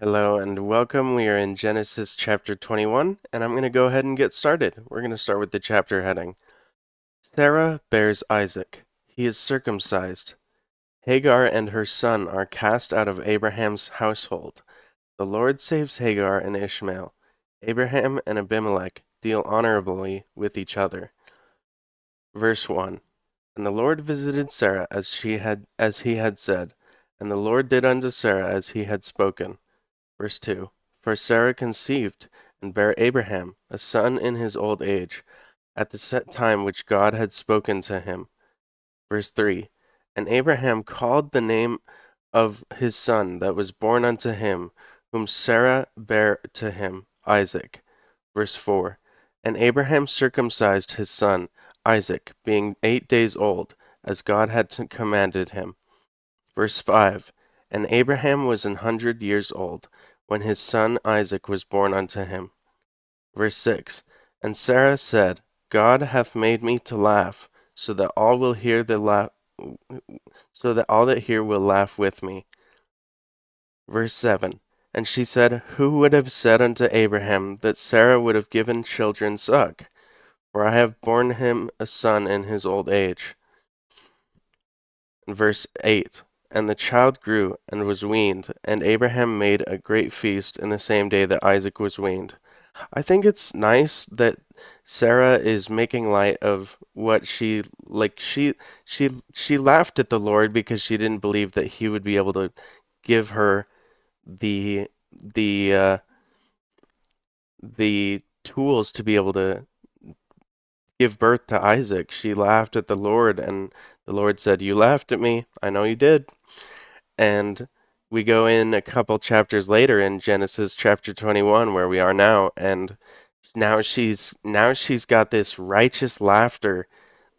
Hello and welcome. We are in Genesis chapter 21, and I'm going to go ahead and get started. We're going to start with the chapter heading. Sarah bears Isaac. He is circumcised. Hagar and her son are cast out of Abraham's household. The Lord saves Hagar and Ishmael. Abraham and Abimelech deal honorably with each other. Verse 1. And the Lord visited Sarah as he had said, and the Lord did unto Sarah as he had spoken. Verse 2. For Sarah conceived, and bare Abraham a son in his old age, at the set time which God had spoken to him. Verse 3. And Abraham called the name of his son that was born unto him, whom Sarah bare to him, Isaac. Verse 4. And Abraham circumcised his son, Isaac, being 8 days old, as God had commanded him. Verse 5. And Abraham was 100 years old, when his son Isaac was born unto him. Verse 6. And Sarah said, God hath made me to laugh, so that all that hear will laugh with me. Verse 7. And she said, Who would have said unto Abraham that Sarah would have given children suck? For I have borne him a son in his old age. Verse 8. And the child grew and was weaned, and Abraham made a great feast in the same day that Isaac was weaned. I think it's nice that Sarah is making light of what she laughed at the Lord because she didn't believe that he would be able to give her the the tools to be able to give birth to Isaac. She laughed at the Lord, and the Lord said, You laughed at me. I know you did. And we go in a couple chapters later in Genesis chapter 21 where we are now, and now she's got this righteous laughter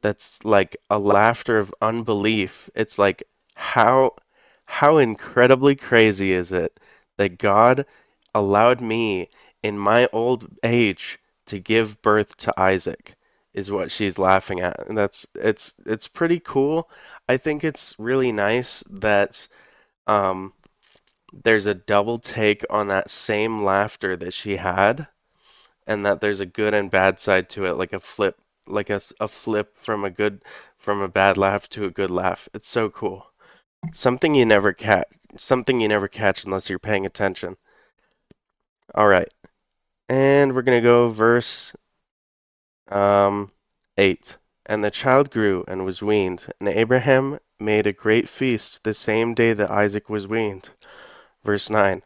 that's like a laughter of unbelief. It's like how incredibly crazy is it that God allowed me in my old age to give birth to Isaac is what she's laughing at. And it's pretty cool. I think it's really nice that um there's a double take on that same laughter that she had, and that there's a good and bad side to it, like a flip, like a flip from a bad laugh to a good laugh. It's so cool. Something you never catch unless you're paying attention. All right, and we're gonna go verse um 8. And the child grew and was weaned, and Abraham made a great feast the same day that Isaac was weaned. Verse 9.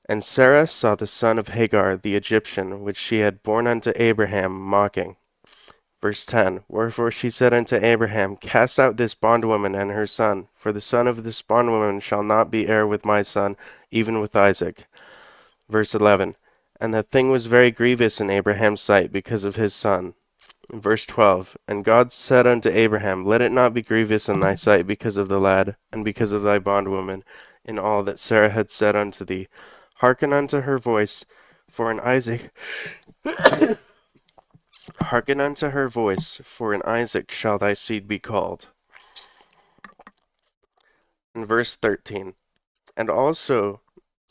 And Sarah saw the son of Hagar the Egyptian, which she had borne unto Abraham, mocking. Verse 10. Wherefore she said unto Abraham, Cast out this bondwoman and her son, for the son of this bondwoman shall not be heir with my son, even with Isaac. Verse 11. And the thing was very grievous in Abraham's sight because of his son. Verse 12. And God said unto Abraham, Let it not be grievous in thy sight because of the lad, and because of thy bondwoman, in all that Sarah had said unto thee. Hearken unto her voice, for in Isaac hearken unto her voice, for in Isaac shall thy seed be called. In verse 13. And also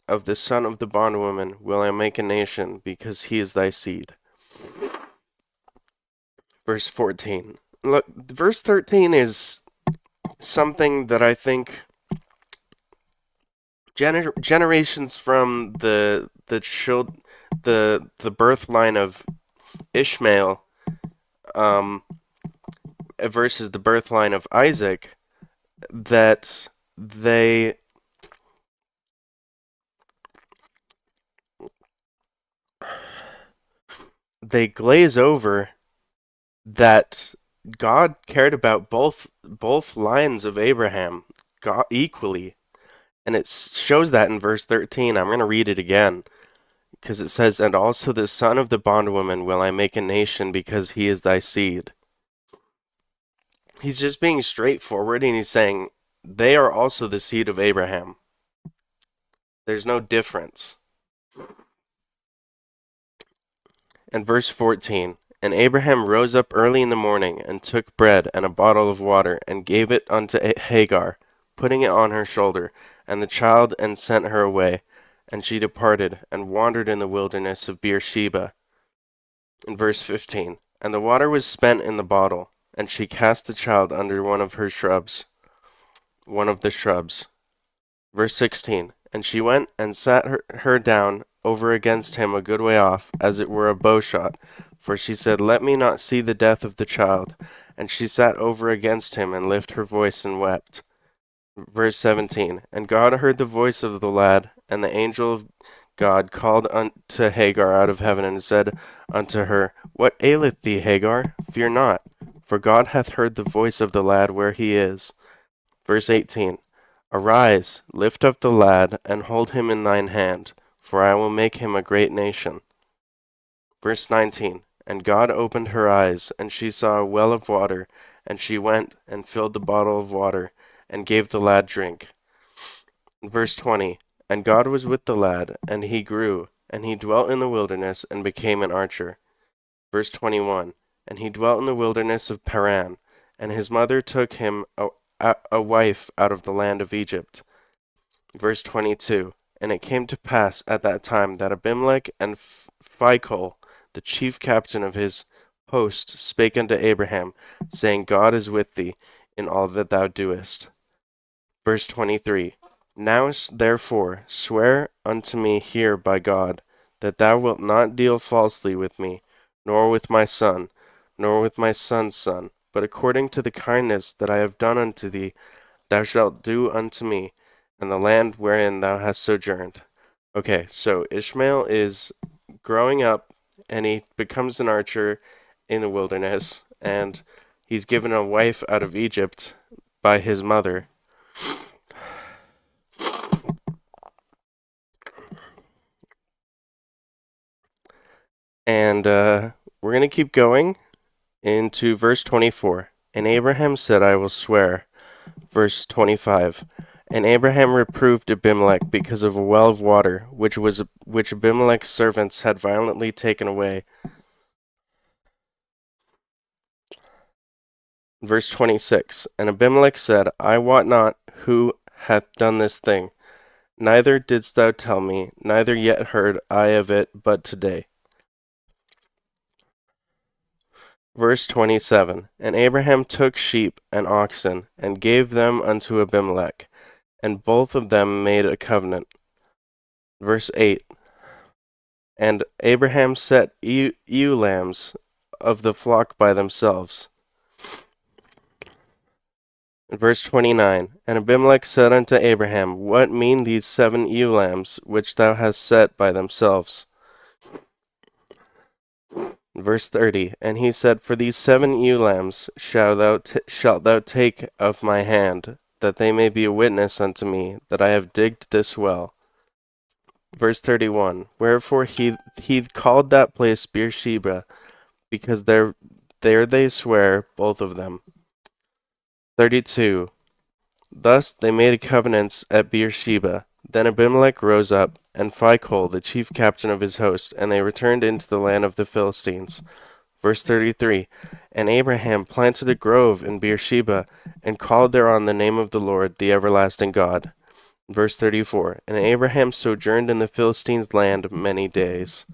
of the son of the bondwoman will I make a nation, because he is thy seed. Verse 14. Look, verse 13 is something that I think generations from the birth line of Ishmael versus the birth line of Isaac, that they glaze over that God cared about both lines of Abraham equally, and it shows that in verse 13. I'm going to read it again because it says, "And also the son of the bondwoman will I make a nation, because he is thy seed." He's just being straightforward, and he's saying they are also the seed of Abraham. There's no difference. And verse 14. And Abraham rose up early in the morning, and took bread and a bottle of water, and gave it unto Hagar, putting it on her shoulder, and the child, and sent her away. And she departed, and wandered in the wilderness of Beersheba. In verse 15, and the water was spent in the bottle, and she cast the child under one of the shrubs. Verse 16, and she went and sat her down over against him a good way off, as it were a bowshot, for she said, Let me not see the death of the child. And she sat over against him, and lifted her voice, and wept. Verse 17, and God heard the voice of the lad, and the angel of God called unto Hagar out of heaven, and said unto her, What aileth thee, Hagar? Fear not, for God hath heard the voice of the lad where he is. Verse 18, Arise, lift up the lad, and hold him in thine hand, for I will make him a great nation. Verse 19, and God opened her eyes, and she saw a well of water, and she went and filled the bottle of water, and gave the lad drink. Verse 20, and God was with the lad, and he grew, and he dwelt in the wilderness, and became an archer. Verse 21, and he dwelt in the wilderness of Paran, and his mother took him a wife out of the land of Egypt. Verse 22, and it came to pass at that time that Abimelech and Phicol, the chief captain of his host, spake unto Abraham, saying, God is with thee in all that thou doest. Verse 23, Now therefore swear unto me here by God, that thou wilt not deal falsely with me, nor with my son, nor with my son's son, but according to the kindness that I have done unto thee, thou shalt do unto me, and the land wherein thou hast sojourned. Okay, so Ishmael is growing up, and he becomes an archer in the wilderness, and he's given a wife out of Egypt by his mother. And we're going to keep going into verse 24. And Abraham said, I will swear. Verse 25. And Abraham reproved Abimelech because of a well of water, which Abimelech's servants had violently taken away. Verse 26. And Abimelech said, I wot not who hath done this thing. Neither didst thou tell me, neither yet heard I of it but today. Verse 27, and Abraham took sheep and oxen, and gave them unto Abimelech, and both of them made a covenant. Verse 8, and Abraham set ewe lambs of the flock by themselves. Verse 29, and Abimelech said unto Abraham, What mean these 7 ewe lambs which thou hast set by themselves? Verse 30, and he said, For these 7 ewe lambs shalt thou take of my hand, that they may be a witness unto me that I have digged this well. Verse 31, wherefore he called that place Beersheba, because there they swear, both of them. 32, thus they made covenants at Beersheba. Then Abimelech rose up, and Phicol, the chief captain of his host, and they returned into the land of the Philistines. Verse 33, and Abraham planted a grove in Beersheba, and called thereon the name of the Lord, the everlasting God. Verse 34, and Abraham sojourned in the Philistines' land many days.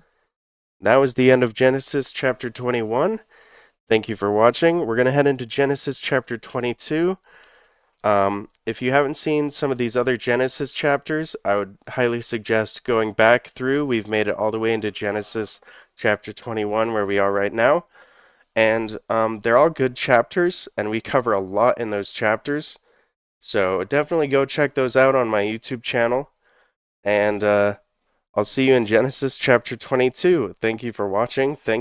That was the end of Genesis chapter 21. Thank you for watching. We're going to head into Genesis chapter 22. If you haven't seen some of these other Genesis chapters, I would highly suggest going back through. We've made it all the way into Genesis chapter 21, where we are right now. And they're all good chapters, and we cover a lot in those chapters. So definitely go check those out on my YouTube channel. And I'll see you in Genesis chapter 22. Thank you for watching.